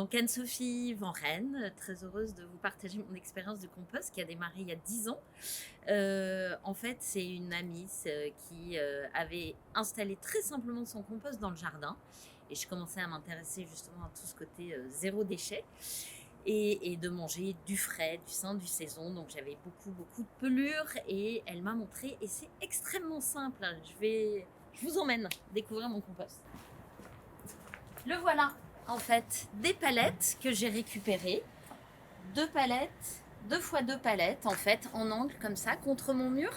Donc Anne-Sophie Vanrenne, très heureuse de vous partager mon expérience de compost qui a démarré il y a 10 ans. En fait, c'est une amie qui avait installé très simplement son compost dans le jardin. Et je commençais à m'intéresser justement à tout ce côté zéro déchet et de manger du frais, du sain, du saison. Donc j'avais beaucoup de pelures et elle m'a montré. Et c'est extrêmement simple. Je vous emmène découvrir mon compost. Le voilà, en fait, des palettes que j'ai récupérées. 2 palettes, 2 fois 2 palettes, en fait, en angle comme ça, contre mon mur.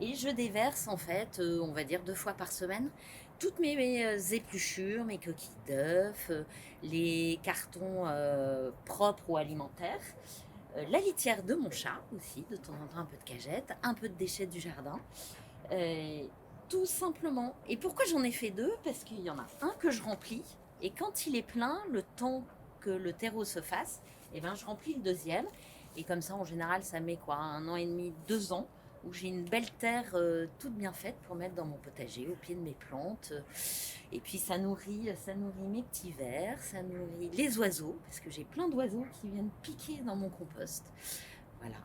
Et je déverse, en fait, on va dire 2 fois par semaine, toutes mes épluchures, mes coquilles d'œufs, les cartons propres ou alimentaires, la litière de mon chat aussi, de temps en temps un peu de cagette, un peu de déchets du jardin. Euh, Tout simplement. Et pourquoi j'en ai fait 2? Parce qu'il y en a un que je remplis, et quand il est plein, le temps que le terreau se fasse, eh ben, je remplis le deuxième. Et comme ça, en général, ça met quoi, 1 an et demi, 2 ans, où j'ai une belle terre toute bien faite pour mettre dans mon potager, au pied de mes plantes. Et puis ça nourrit mes petits vers, ça nourrit les oiseaux, parce que j'ai plein d'oiseaux qui viennent piquer dans mon compost. Voilà.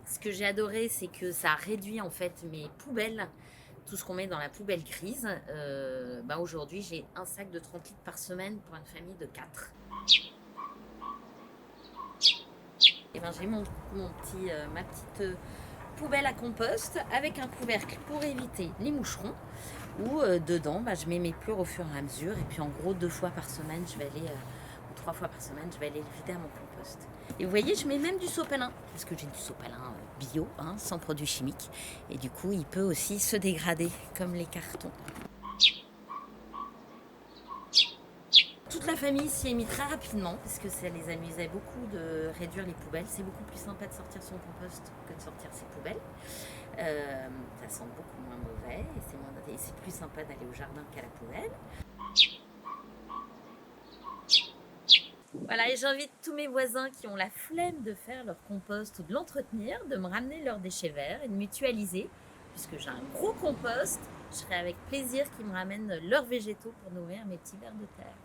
Ce que j'ai adoré, c'est que ça a réduit en fait mes poubelles, tout ce qu'on met dans la poubelle grise. Aujourd'hui, j'ai un sac de 30 litres par semaine pour une famille de 4. Et j'ai ma petite poubelle à compost avec un couvercle pour éviter les moucherons. Où dedans, je mets mes plures au fur et à mesure. Et puis en gros, 2 fois par semaine, ou 3 fois par semaine, je vais aller le vider à mon compost. Et vous voyez, je mets même du sopalin, parce que j'ai du sopalin bio, sans produits chimiques. Et du coup, il peut aussi se dégrader, comme les cartons. Toute la famille s'y est mise très rapidement, parce que ça les amusait beaucoup de réduire les poubelles. C'est beaucoup plus sympa de sortir son compost que de sortir ses poubelles. Ça sent beaucoup moins mauvais et c'est plus sympa d'aller au jardin qu'à la poubelle. Voilà, et j'invite tous mes voisins qui ont la flemme de faire leur compost ou de l'entretenir, de me ramener leurs déchets verts et de mutualiser. Puisque j'ai un gros compost, je serai avec plaisir qu'ils me ramènent leurs végétaux pour nourrir mes petits vers de terre.